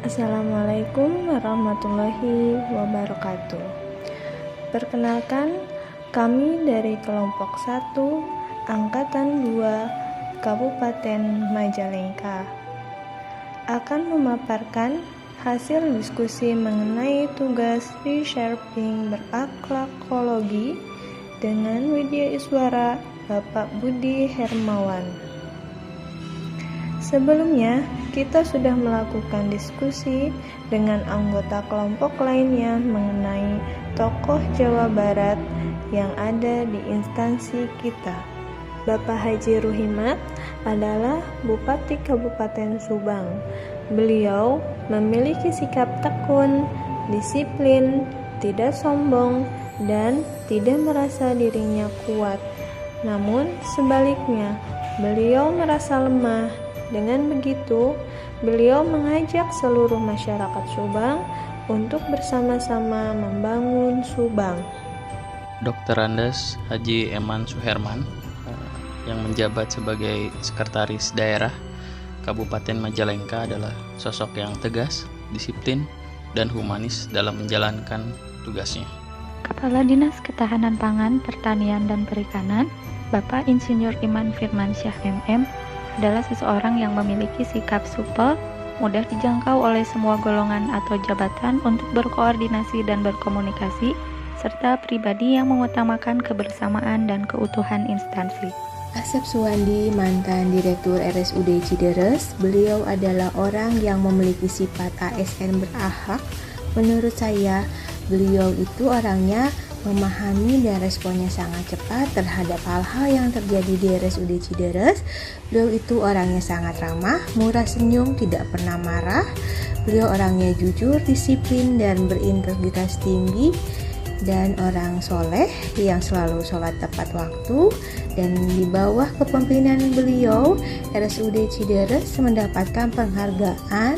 Assalamualaikum warahmatullahi wabarakatuh. Perkenalkan, kami dari kelompok 1 Angkatan 2 Kabupaten Majalengka akan memaparkan hasil diskusi mengenai tugas reshaping berakhlakologi dengan Widya Iswara Bapak Budi Hermawan. Sebelumnya, kita sudah melakukan diskusi dengan anggota kelompok lainnya mengenai tokoh Jawa Barat yang ada di instansi kita. Bapak Haji Ruhimat adalah Bupati Kabupaten Subang. Beliau memiliki sikap tekun, disiplin, tidak sombong, dan tidak merasa dirinya kuat. Namun sebaliknya, beliau merasa lemah. Dengan begitu, beliau mengajak seluruh masyarakat Subang untuk bersama-sama membangun Subang. Dr. Andes Haji Eman Suherman yang menjabat sebagai Sekretaris Daerah Kabupaten Majalengka adalah sosok yang tegas, disiplin, dan humanis dalam menjalankan tugasnya. Kepala Dinas Ketahanan Pangan, Pertanian, dan Perikanan, Bapak Insinyur Iman Firmansyah MM, adalah seseorang yang memiliki sikap supel, mudah dijangkau oleh semua golongan atau jabatan untuk berkoordinasi dan berkomunikasi, serta pribadi yang mengutamakan kebersamaan dan keutuhan instansi. Asep Suwandi, mantan Direktur RSUD Cideres, beliau adalah orang yang memiliki sifat ASN berakhlak. Menurut saya, beliau itu orangnya memahami dan responnya sangat cepat terhadap hal-hal yang terjadi di RSUD Cideres. Beliau itu orangnya sangat ramah, murah senyum, tidak pernah marah. Beliau orangnya jujur, disiplin, dan berintegritas tinggi, dan orang soleh yang selalu sholat tepat waktu. Dan di bawah kepemimpinan beliau, RSUD Cideres mendapatkan penghargaan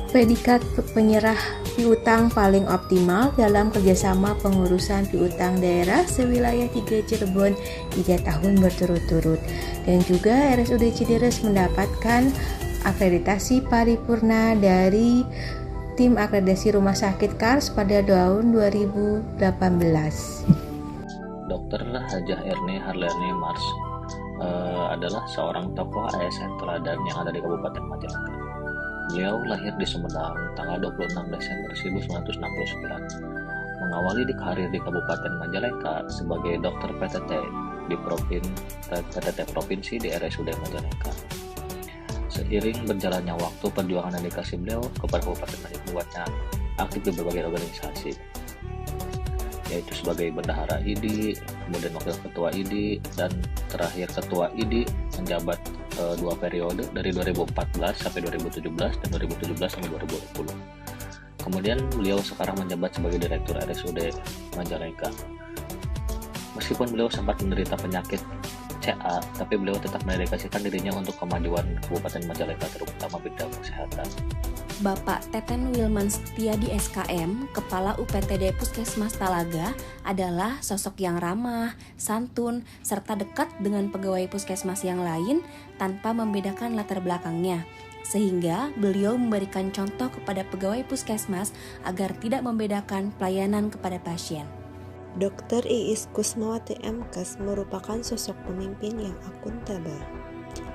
predikat penyerah piutang paling optimal dalam kerjasama pengurusan piutang daerah sewilayah 3 Cirebon 3 tahun berturut-turut. Dan juga RSUD Cideres mendapatkan akreditasi paripurna dari tim akreditasi Rumah Sakit Kars pada tahun 2018. Dr. Hajah Erne Harlani Mars adalah seorang tokoh ASN teladan yang ada di Kabupaten Majalengka. Beliau lahir di Sumedang tanggal 26 Desember 1969. Mengawali karir di Kabupaten Majalengka sebagai dokter PTT di PTT Provinsi di RSUD Majalengka. Seiring berjalannya waktu, perjuangan dan dedikasi beliau kepada Kabupaten Majalengka membuatnya aktif di berbagai organisasi, yaitu sebagai bendahara IDI, kemudian wakil ketua IDI, dan terakhir ketua IDI menjabat 2 periode dari 2014 sampai 2017 dan 2017 sampai 2020. Kemudian beliau sekarang menjabat sebagai Direktur RSUD Majalengka. Meskipun beliau sempat menderita penyakit CA, tapi beliau tetap mendedikasikan dirinya untuk kemajuan Kabupaten Majalengka, terutama bidang kesehatan. Bapak Teten Wilman Setiadi SKM, Kepala UPTD Puskesmas Talaga, adalah sosok yang ramah, santun, serta dekat dengan pegawai puskesmas yang lain tanpa membedakan latar belakangnya. Sehingga beliau memberikan contoh kepada pegawai puskesmas agar tidak membedakan pelayanan kepada pasien. Dr. Iis Kusmawati MKes merupakan sosok pemimpin yang akuntabel,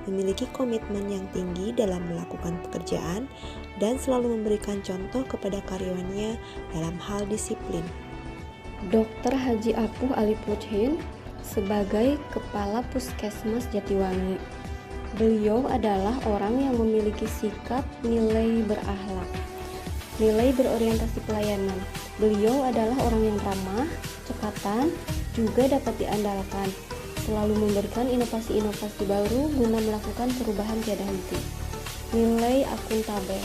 memiliki komitmen yang tinggi dalam melakukan pekerjaan dan selalu memberikan contoh kepada karyawannya dalam hal disiplin. Dr. Haji Apuh Ali Puthin sebagai Kepala Puskesmas Jatiwangi. Beliau adalah orang yang memiliki sikap nilai berakhlak, nilai berorientasi pelayanan. Beliau adalah orang yang ramah, cepatan, juga dapat diandalkan, selalu memberikan inovasi-inovasi baru guna melakukan perubahan tiada henti. Nilai akuntabel.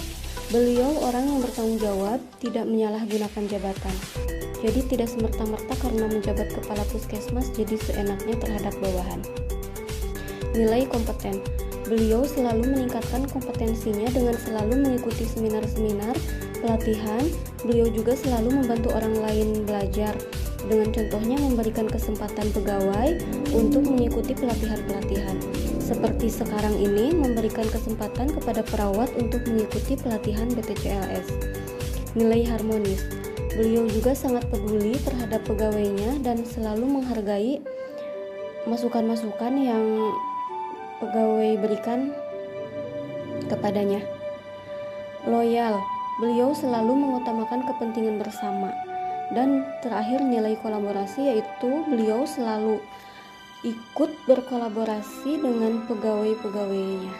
Beliau orang yang bertanggung jawab, tidak menyalahgunakan jabatan. Jadi tidak semerta-merta karena menjabat kepala puskesmas jadi seenaknya terhadap bawahan. Nilai kompeten. Beliau selalu meningkatkan kompetensinya dengan selalu mengikuti seminar-seminar, pelatihan. Beliau juga selalu membantu orang lain belajar. Dengan contohnya memberikan kesempatan pegawai untuk mengikuti pelatihan-pelatihan. seperti sekarang ini memberikan kesempatan kepada perawat untuk mengikuti pelatihan BPJLS. Nilai harmonis. Beliau juga sangat peduli terhadap pegawainya dan selalu menghargai masukan-masukan yang pegawai berikan kepadanya. Loyal. Beliau selalu mengutamakan kepentingan bersama. Dan terakhir nilai kolaborasi, yaitu beliau selalu ikut berkolaborasi dengan pegawai-pegawainya.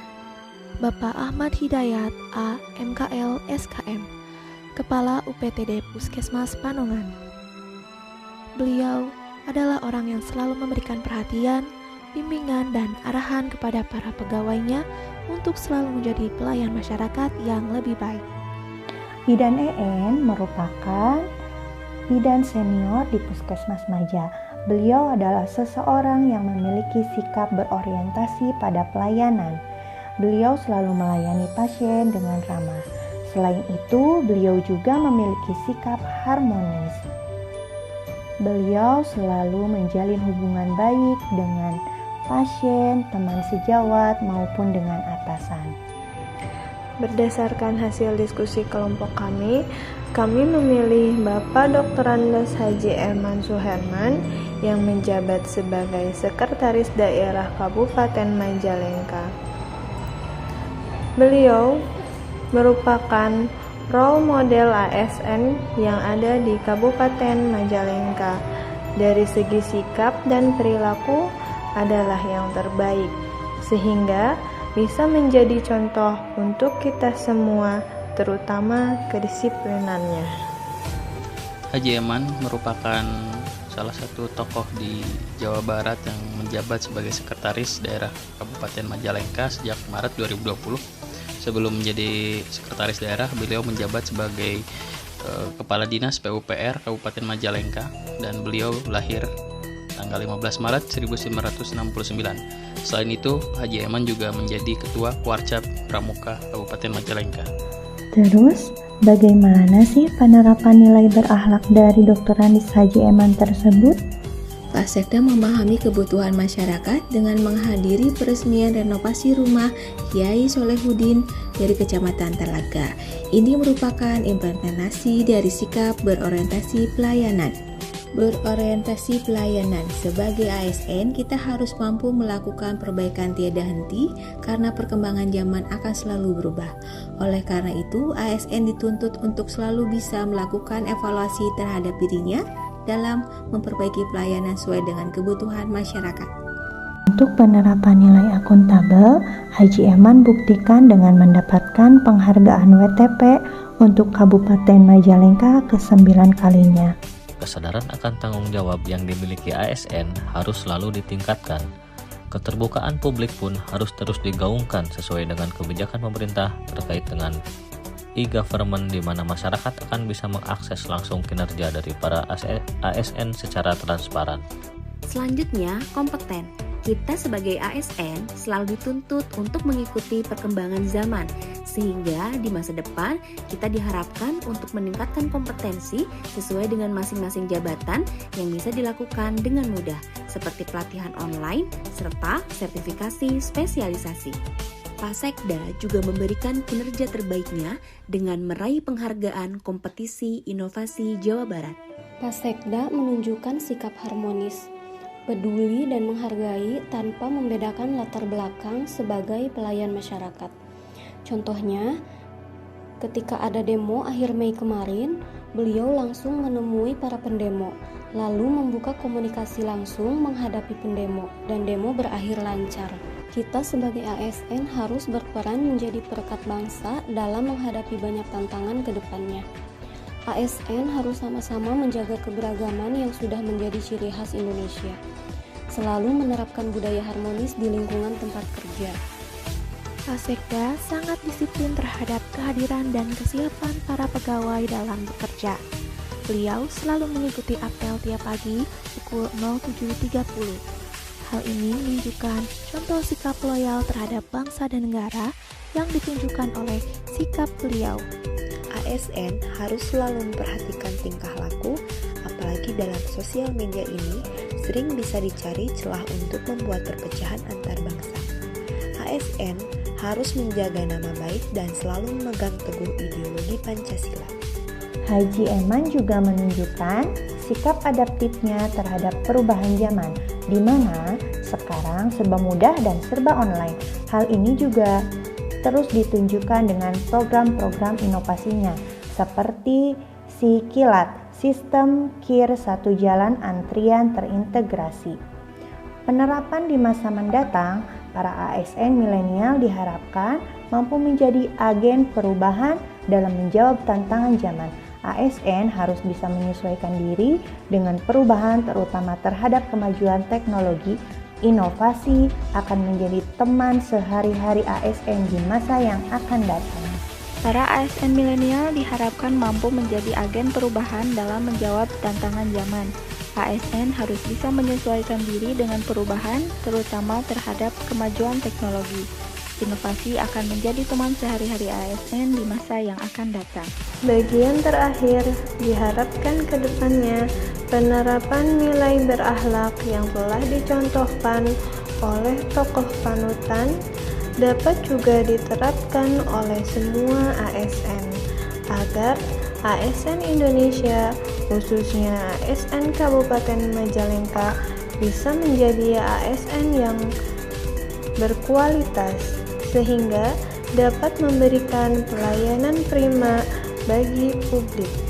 Bapak Ahmad Hidayat A. MKL SKM, Kepala UPTD Puskesmas Panongan. Beliau adalah orang yang selalu memberikan perhatian, bimbingan, dan arahan kepada para pegawainya untuk selalu menjadi pelayan masyarakat yang lebih baik. Bidan EN merupakan bidan senior di Puskesmas Maja. Beliau adalah seseorang yang memiliki sikap berorientasi pada pelayanan. Beliau selalu melayani pasien dengan ramah. Selain itu, beliau juga memiliki sikap harmonis. Beliau selalu menjalin hubungan baik dengan pasien, teman sejawat, maupun dengan atasan. Berdasarkan hasil diskusi kelompok kami memilih Bapak Dr. Andes Haji Eman Suherman yang menjabat sebagai Sekretaris Daerah Kabupaten Majalengka. Beliau merupakan role model ASN yang ada di Kabupaten Majalengka. Dari segi sikap dan perilaku adalah yang terbaik, sehingga bisa menjadi contoh untuk kita semua, terutama kedisiplinannya. Haji Eman merupakan salah satu tokoh di Jawa Barat yang menjabat sebagai Sekretaris Daerah Kabupaten Majalengka sejak Maret 2020. Sebelum menjadi Sekretaris Daerah, beliau menjabat sebagai Kepala Dinas PUPR Kabupaten Majalengka, dan beliau lahir tanggal 15 Maret 1969. Selain itu, Haji Eman juga menjadi Ketua Kuarcap Pramuka Kabupaten Majalengka. Terus, bagaimana sih penerapan nilai berakhlak dari Dr. Andes Haji Eman tersebut? Pak Sekda memahami kebutuhan masyarakat dengan menghadiri peresmian renovasi rumah Kiai Solehudin dari Kecamatan Talaga. Ini merupakan implementasi dari sikap berorientasi pelayanan. Sebagai ASN, kita harus mampu melakukan perbaikan tiada henti karena perkembangan zaman akan selalu berubah. Oleh karena itu, ASN dituntut untuk selalu bisa melakukan evaluasi terhadap dirinya dalam memperbaiki pelayanan sesuai dengan kebutuhan masyarakat. Untuk penerapan nilai akuntabel, Haji Eman buktikan dengan mendapatkan penghargaan WTP untuk Kabupaten Majalengka ke-9 kalinya. Kesadaran akan tanggung jawab yang dimiliki ASN harus selalu ditingkatkan. Keterbukaan publik pun harus terus digaungkan sesuai dengan kebijakan pemerintah terkait dengan e-government, di mana masyarakat akan bisa mengakses langsung kinerja dari para ASN secara transparan. Selanjutnya, kompeten. Kita sebagai ASN selalu dituntut untuk mengikuti perkembangan zaman, sehingga di masa depan kita diharapkan untuk meningkatkan kompetensi sesuai dengan masing-masing jabatan yang bisa dilakukan dengan mudah, seperti pelatihan online serta sertifikasi spesialisasi. Pak Sekda juga memberikan kinerja terbaiknya dengan meraih penghargaan kompetisi inovasi Jawa Barat. Pak Sekda menunjukkan sikap harmonis, peduli dan menghargai tanpa membedakan latar belakang sebagai pelayan masyarakat. Contohnya, ketika ada demo akhir Mei kemarin, beliau langsung menemui para pendemo, lalu membuka komunikasi langsung menghadapi pendemo, dan demo berakhir lancar. Kita sebagai ASN harus berperan menjadi perekat bangsa dalam menghadapi banyak tantangan ke depannya. ASN harus sama-sama menjaga keberagaman yang sudah menjadi ciri khas Indonesia. Selalu menerapkan budaya harmonis di lingkungan tempat kerja. Pak Sekda sangat disiplin terhadap kehadiran dan kesiapan para pegawai dalam bekerja. Beliau selalu mengikuti apel tiap pagi pukul 07.30. Hal ini menunjukkan contoh sikap loyal terhadap bangsa dan negara yang ditunjukkan oleh sikap beliau. ASN harus selalu memperhatikan tingkah laku, apalagi dalam sosial media ini sering bisa dicari celah untuk membuat perpecahan antar bangsa. ASN harus menjaga nama baik dan selalu memegang teguh ideologi Pancasila. Haji Eman juga menunjukkan sikap adaptifnya terhadap perubahan zaman, di mana sekarang serba mudah dan serba online. Hal ini juga terus ditunjukkan dengan program-program inovasinya, seperti Si Kilat, sistem KIR satu jalan antrian terintegrasi. Penerapan di masa mendatang, para ASN milenial diharapkan mampu menjadi agen perubahan dalam menjawab tantangan zaman. ASN harus bisa menyesuaikan diri dengan perubahan terutama terhadap kemajuan teknologi. Inovasi akan menjadi teman sehari-hari ASN di masa yang akan datang. Para ASN milenial diharapkan mampu menjadi agen perubahan dalam menjawab tantangan zaman. ASN harus bisa menyesuaikan diri dengan perubahan, terutama terhadap kemajuan teknologi. Inovasi akan menjadi teman sehari-hari ASN di masa yang akan datang. Bagian terakhir, diharapkan ke depannya penerapan nilai berakhlak yang telah dicontohkan oleh tokoh panutan dapat juga diterapkan oleh semua ASN agar ASN Indonesia, khususnya ASN Kabupaten Majalengka, bisa menjadi ASN yang berkualitas sehingga dapat memberikan pelayanan prima bagi publik.